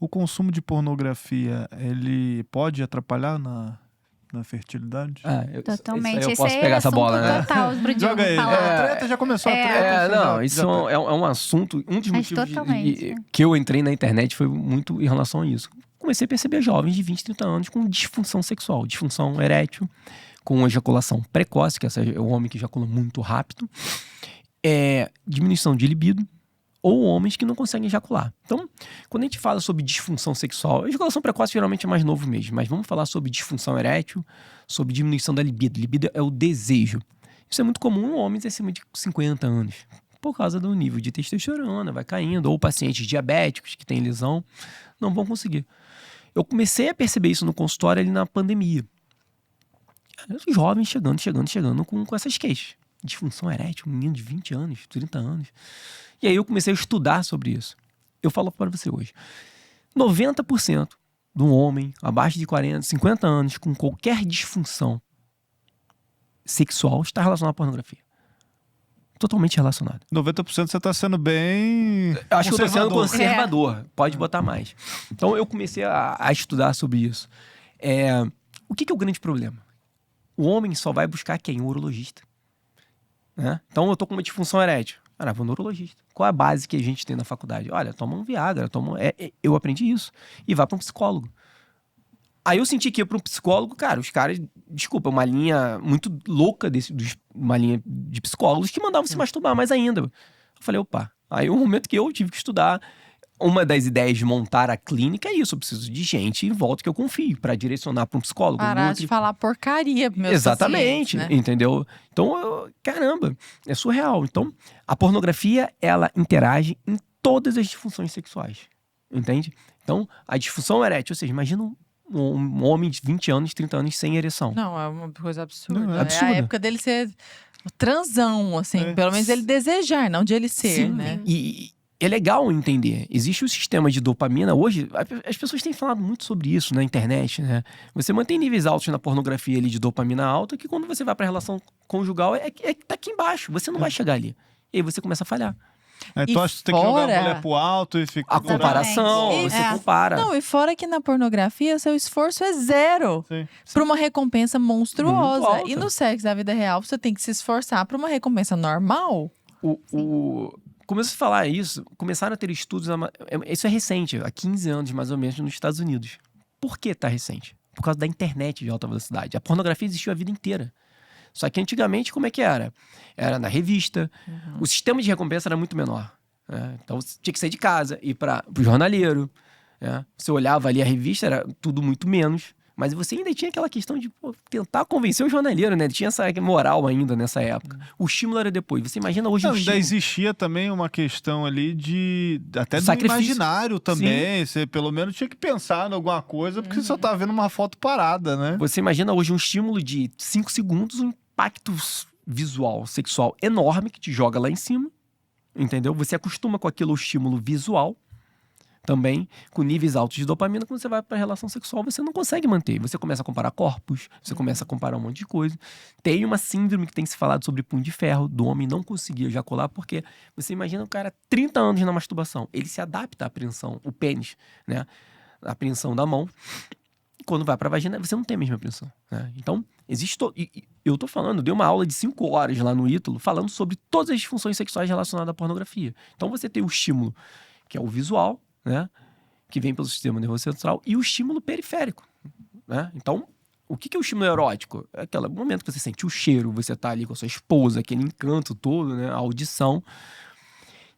O consumo de pornografia, ele pode atrapalhar na fertilidade? Totalmente. Isso aí eu Esse posso é pegar essa bola, assunto né? total pro Diogo Joga aí. falar. A treta já começou a treta. Não, isso é um assunto. Um dos Mas motivos totalmente. que eu entrei na internet foi muito em relação a isso. Comecei a perceber jovens de 20, 30 anos com disfunção sexual, disfunção erétil, com ejaculação precoce, que é o homem que ejacula muito rápido, diminuição de libido, ou homens que não conseguem ejacular. Então, quando a gente fala sobre disfunção sexual, a ejaculação precoce geralmente é mais novo mesmo, mas vamos falar sobre disfunção erétil, sobre diminuição da libido. Libido é o desejo. Isso é muito comum em homens acima de 50 anos, por causa do nível de testosterona, vai caindo, ou pacientes diabéticos que têm lesão, não vão conseguir. Eu comecei a perceber isso no consultório ali na pandemia. Os jovens chegando com essas queixas. Disfunção erétil, um menino de 20 anos, 30 anos. E aí eu comecei a estudar sobre isso. Eu falo para você hoje. 90% de um homem abaixo de 40, 50 anos com qualquer disfunção sexual está relacionado à pornografia. Totalmente relacionado. 90% você tá sendo bem Acho que eu tô sendo conservador. conservador. Pode botar mais. Então eu comecei a estudar sobre isso. O que é o grande problema? O homem só vai buscar quem? O urologista. Né? Então eu tô com uma disfunção erétil. Cara, vou no urologista. Qual é a base que a gente tem na faculdade? Olha, toma um Viagra, eu aprendi isso. E vá para um psicólogo. Aí eu senti que ia para um psicólogo, cara, os caras, desculpa, uma linha muito louca uma linha de psicólogos que mandavam se masturbar mais ainda. Eu falei, opa. Aí o momento que eu tive que estudar, uma das ideias de montar a clínica é isso. Eu preciso de gente em volta que eu confio para direcionar para um psicólogo. Parar de falar porcaria pro meu Exatamente, pacientes, né? Entendeu? Então, caramba, é surreal. Então, a pornografia, ela interage em todas as disfunções sexuais, entende? Então, a disfunção erétil, ou seja, imagina um homem de 20 anos, 30 anos sem ereção. Não, é uma coisa absurda. Não, É absurdo. a época dele ser transão, assim. Pelo menos ele desejar, não de ele ser, Sim, né? E é legal entender. Existe o sistema de dopamina. Hoje, as pessoas têm falado muito sobre isso na internet, né? Você mantém níveis altos na pornografia ali de dopamina alta, que quando você vai pra relação conjugal, tá aqui embaixo. Você não vai chegar ali. E aí você começa a falhar. Então acho que você tem que jogar a mulher pro alto e ficar... A comparação, Exatamente. você compara. Não, e fora que na pornografia, seu esforço é zero. Sim. Pra uma recompensa monstruosa. Muito alta. E no sexo da vida real, você tem que se esforçar pra uma recompensa normal. Começou a falar isso, começaram a ter estudos, isso é recente, há 15 anos mais ou menos, nos Estados Unidos. Por que tá recente? Por causa da internet de alta velocidade. A pornografia existiu a vida inteira. Só que antigamente, como é que era? Era na revista, o sistema de recompensa era muito menor. Né? Então, você tinha que sair de casa, ir para o jornaleiro. Né? Você olhava ali a revista, era tudo muito menos. Mas você ainda tinha aquela questão de tentar convencer o jornaleiro, né? Tinha essa moral ainda nessa época. O estímulo era depois. Você imagina hoje Ainda existia também uma questão ali até do sacrifício. imaginário também. Você pelo menos tinha que pensar em alguma coisa, porque você só tá vendo uma foto parada, né? Você imagina hoje um estímulo de 5 segundos, um impacto visual, sexual enorme que te joga lá em cima. Entendeu? Você acostuma com aquele estímulo visual. Também com níveis altos de dopamina, quando você vai para a relação sexual, você não consegue manter. Você começa a comparar corpos, você começa a comparar um monte de coisa. Tem uma síndrome que tem se falado sobre punho de ferro, do homem não conseguir ejacular, porque você imagina o cara 30 anos na masturbação. Ele se adapta à apreensão, o pênis, né? A apreensão da mão. E quando vai para a vagina, você não tem a mesma apreensão. Né? Então, existe... eu tô falando, eu dei uma aula de 5 horas lá no Ítalo, falando sobre todas as disfunções sexuais relacionadas à pornografia. Então, você tem o estímulo, que é o visual, né? Que vem pelo sistema nervoso central, e o estímulo periférico. Né? Então, o que é o estímulo erótico? É aquele momento que você sente o cheiro, você tá ali com a sua esposa, aquele encanto todo, né? A audição.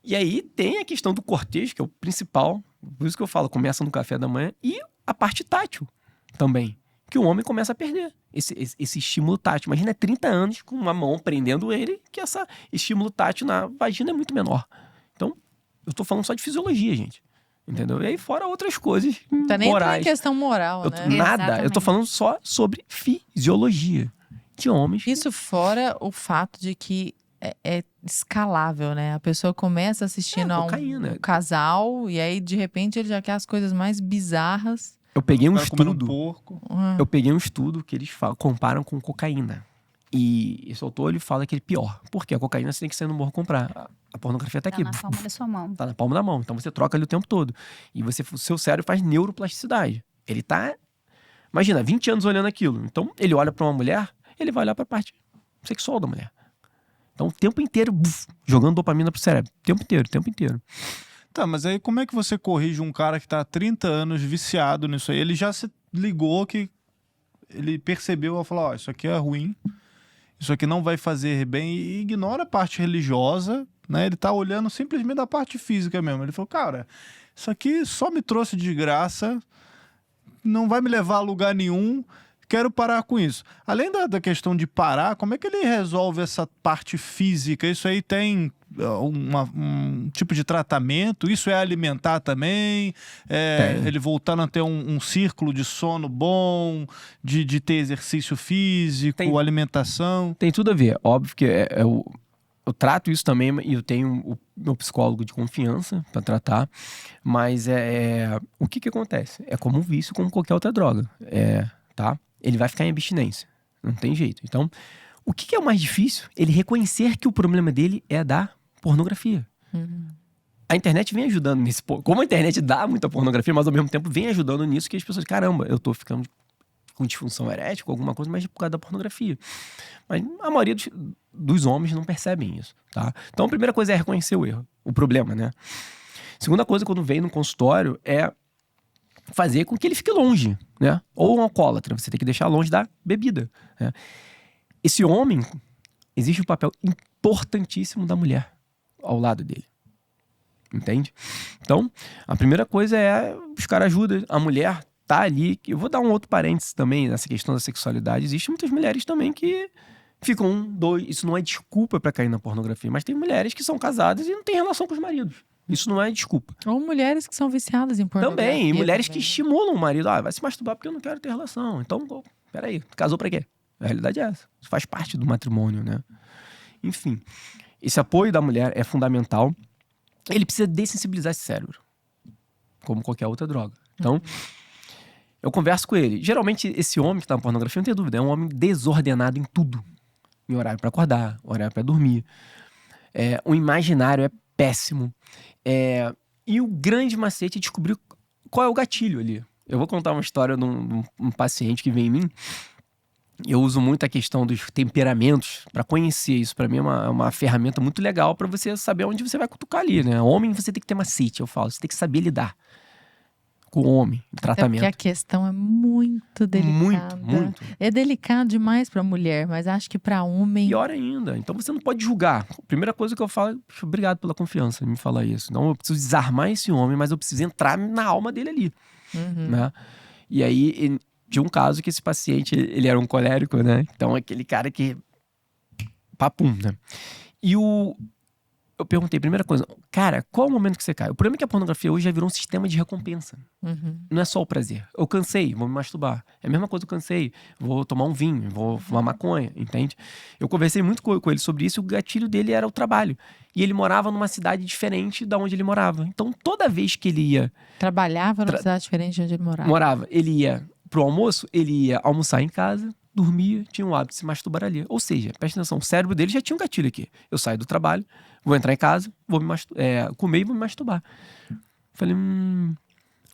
E aí tem a questão do cortejo, que é o principal, por isso que eu falo, começa no café da manhã, e a parte tátil também, que o homem começa a perder esse estímulo tátil. Imagina 30 anos com uma mão prendendo ele, que esse estímulo tátil na vagina é muito menor. Então, eu tô falando só de fisiologia, gente. Entendeu? E aí fora outras coisas Tá nem morais. em questão moral, né? Nada. Exatamente. Eu tô falando só sobre fisiologia de homens. Isso fora o fato de que é escalável, né? A pessoa começa assistindo a cocaína. um casal e aí, de repente, ele já quer as coisas mais bizarras. Eu peguei um O cara comendo estudo. porco. Eu peguei um estudo que eles comparam com cocaína. E esse autor, ele fala que é pior. Porque a cocaína você tem que sair no morro comprar. A pornografia tá aqui. Tá na palma da sua mão. Tá na palma da mão. Então você troca ali o tempo todo. E o seu cérebro faz neuroplasticidade. Ele tá, imagina, 20 anos olhando aquilo. Então ele olha pra uma mulher, ele vai olhar pra parte sexual da mulher. Então o tempo inteiro, jogando dopamina pro cérebro. O tempo inteiro. Tá, mas aí como é que você corrige um cara que tá há 30 anos viciado nisso aí? Ele já se ligou que ele percebeu, falou, isso aqui é ruim, isso aqui não vai fazer bem, e ignora a parte religiosa, né? Ele tá olhando simplesmente a parte física mesmo. Ele falou, cara, isso aqui só me trouxe desgraça, não vai me levar a lugar nenhum, quero parar com isso. Além da questão de parar, como é que ele resolve essa parte física? Isso aí tem um tipo de tratamento? Isso é alimentar também? Ele voltando a ter um círculo de sono bom, de ter exercício físico, alimentação? Tem tudo a ver. Óbvio que eu trato isso também e eu tenho o meu psicólogo de confiança para tratar, mas o que acontece? É como um vício, como qualquer outra droga. Tá? Ele vai ficar em abstinência. Não tem jeito. Então, o que é o mais difícil? Ele reconhecer que o problema dele é da pornografia. A internet vem ajudando nisso. Como a internet dá muita pornografia, mas ao mesmo tempo vem ajudando nisso, que as pessoas, caramba, eu tô ficando com disfunção erétil, alguma coisa, mas por causa da pornografia. Mas a maioria dos homens não percebem isso, tá? Então a primeira coisa é reconhecer o erro, o problema, né? Segunda coisa, quando vem no consultório, é fazer com que ele fique longe, né? Ou um alcoólatra, você tem que deixar longe da bebida, né? Esse homem, existe um papel importantíssimo da mulher ao lado dele, entende? Então, a primeira coisa é buscar ajuda. A mulher tá ali, eu vou dar um outro parênteses também nessa questão da sexualidade. Existem muitas mulheres também que ficam isso não é desculpa pra cair na pornografia, mas tem mulheres que são casadas e não têm relação com os maridos. Isso não é desculpa. Ou mulheres que são viciadas em pornografia. Também, e mulheres que estimulam o marido. Vai se masturbar porque eu não quero ter relação. Então, peraí, casou pra quê? A realidade é essa. Isso faz parte do matrimônio, né? Enfim, esse apoio da mulher é fundamental. Ele precisa dessensibilizar esse cérebro, como qualquer outra droga. Então, eu converso com ele. Geralmente, esse homem que tá na pornografia, não tem dúvida, é um homem desordenado em tudo. Em horário pra acordar, horário pra dormir. O imaginário é péssimo. E o grande macete é descobrir qual é o gatilho ali. Eu vou contar uma história de um paciente que vem em mim. Eu uso muito a questão dos temperamentos para conhecer isso. Para mim é uma ferramenta muito legal para você saber onde você vai cutucar ali, né? Homem, você tem que ter macete, eu falo. Você tem que saber lidar com o homem, o tratamento. Porque a questão é muito delicada. Muito. É delicado demais para mulher, mas acho que para homem... Pior ainda. Então você não pode julgar. A primeira coisa que eu falo é, obrigado pela confiança em me falar isso. Não, eu preciso desarmar esse homem, mas eu preciso entrar na alma dele ali. Né? E aí, tinha um caso que esse paciente, ele era um colérico, né? Então, aquele cara que... Papum, né? E eu perguntei, primeira coisa, cara, qual é o momento que você cai? O problema é que a pornografia hoje já virou um sistema de recompensa. Não é só o prazer. Eu cansei, vou me masturbar. É a mesma coisa, eu cansei, vou tomar um vinho, vou fumar maconha, entende? Eu conversei muito com ele sobre isso, e o gatilho dele era o trabalho. E ele morava numa cidade diferente da onde ele morava. Então, toda vez que ele ia... Trabalhava numa cidade diferente de onde ele morava. Morava. Ele ia pro almoço, ele ia almoçar em casa, dormia, tinha o hábito de se masturbar ali. Ou seja, presta atenção, o cérebro dele já tinha um gatilho aqui. Eu saio do trabalho, vou entrar em casa, vou comer e vou me masturbar. Falei,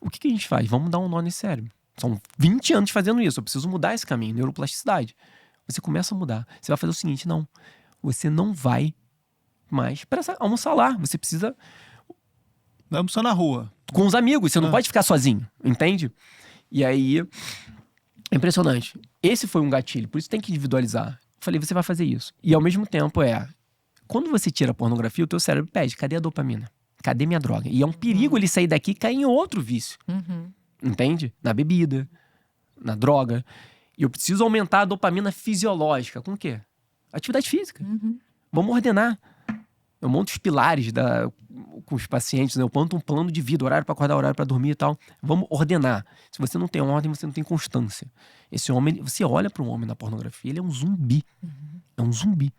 o que a gente faz? Vamos dar um nó nesse cérebro. São 20 anos fazendo isso, eu preciso mudar esse caminho, neuroplasticidade. Você começa a mudar. Você vai fazer o seguinte, não, você não vai mais para almoçar lá. Você precisa... Vai almoçar na rua. Com os amigos, você não pode ficar sozinho, entende? E aí, é impressionante. Esse foi um gatilho, por isso tem que individualizar. Eu falei, você vai fazer isso. E ao mesmo tempo quando você tira a pornografia, o teu cérebro pede, cadê a dopamina? Cadê minha droga? E é um perigo ele sair daqui e cair em outro vício. Entende? Na bebida, na droga. E eu preciso aumentar a dopamina fisiológica. Com o quê? Atividade física. Vamos ordenar. Eu monto os pilares com os pacientes, né? Eu monto um plano de vida, horário para acordar, horário para dormir e tal. Vamos ordenar. Se você não tem ordem, você não tem constância. Esse homem, você olha para um homem na pornografia, ele é um zumbi. É um zumbi.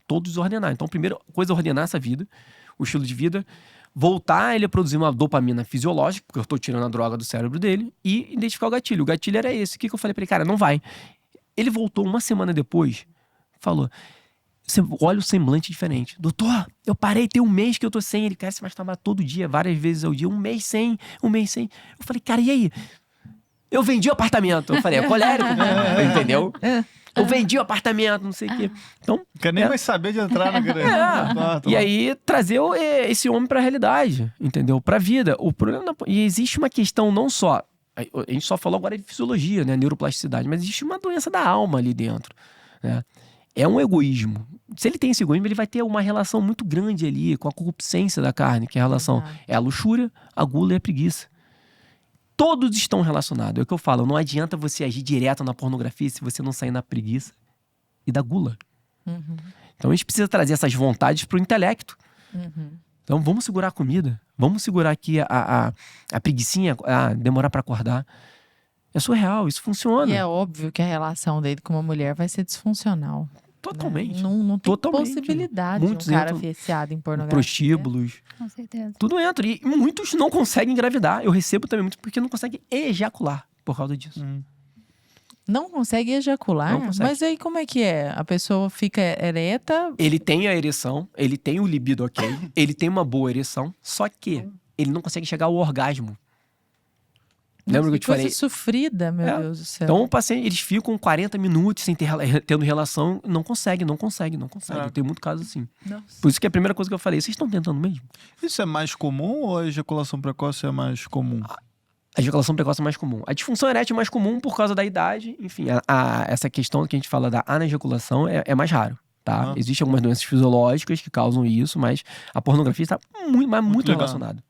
Todo desordenado. Então, a primeira coisa é ordenar essa vida, o estilo de vida, voltar ele a produzir uma dopamina fisiológica, porque eu estou tirando a droga do cérebro dele, e identificar o gatilho. O gatilho era esse. O que eu falei para ele? Cara, não vai. Ele voltou uma semana depois, falou. Você olha o semblante diferente. Doutor, eu parei, tem um mês que eu tô sem. Ele quer se masturbar todo dia, várias vezes ao dia. Um mês sem. Eu falei, cara, e aí? Eu vendi o apartamento. Eu falei, é colérico, entendeu? Eu vendi o apartamento, não sei o quê. Então, Não quer nem mais saber de entrar na E aí, trazer esse homem pra realidade, entendeu? Pra vida. O problema e existe uma questão não só... A gente só falou agora de fisiologia, né? Neuroplasticidade. Mas existe uma doença da alma ali dentro, né? É um egoísmo. Se ele tem esse egoísmo, ele vai ter uma relação muito grande ali com a corruptência da carne, que é a relação... É a luxúria, a gula e a preguiça. Todos estão relacionados. É o que eu falo. Não adianta você agir direto na pornografia se você não sair na preguiça e da gula. Então a gente precisa trazer essas vontades pro intelecto. Então vamos segurar a comida. Vamos segurar aqui a preguicinha, demorar pra acordar. É surreal, isso funciona. E é óbvio que a relação dele com uma mulher vai ser disfuncional. Totalmente. Não tem Totalmente. possibilidade Muitos de um cara entram viciado em pornografia. Prostíbulos. Com certeza. Tudo entra. E muitos não conseguem engravidar. Eu recebo também muito porque não conseguem ejacular por causa disso. Não consegue ejacular? Não consegue. Mas aí como é que é? A pessoa fica ereta? Ele tem a ereção, ele tem o libido ok, ele tem uma boa ereção, só que ele não consegue chegar ao orgasmo. Lembra que eu te coisa falei? Sofrida, meu Deus do céu. Então, o paciente, eles ficam 40 minutos sem tendo relação, não consegue. Tem muito caso assim. Nossa. Por isso que a primeira coisa que eu falei, vocês estão tentando mesmo? Isso é mais comum ou a ejaculação precoce é mais comum? A ejaculação precoce é mais comum. A disfunção erétil é mais comum por causa da idade. Enfim, essa questão que a gente fala da anejaculação é mais raro, tá? Existem algumas doenças fisiológicas que causam isso, mas a pornografia está muito legal. relacionada.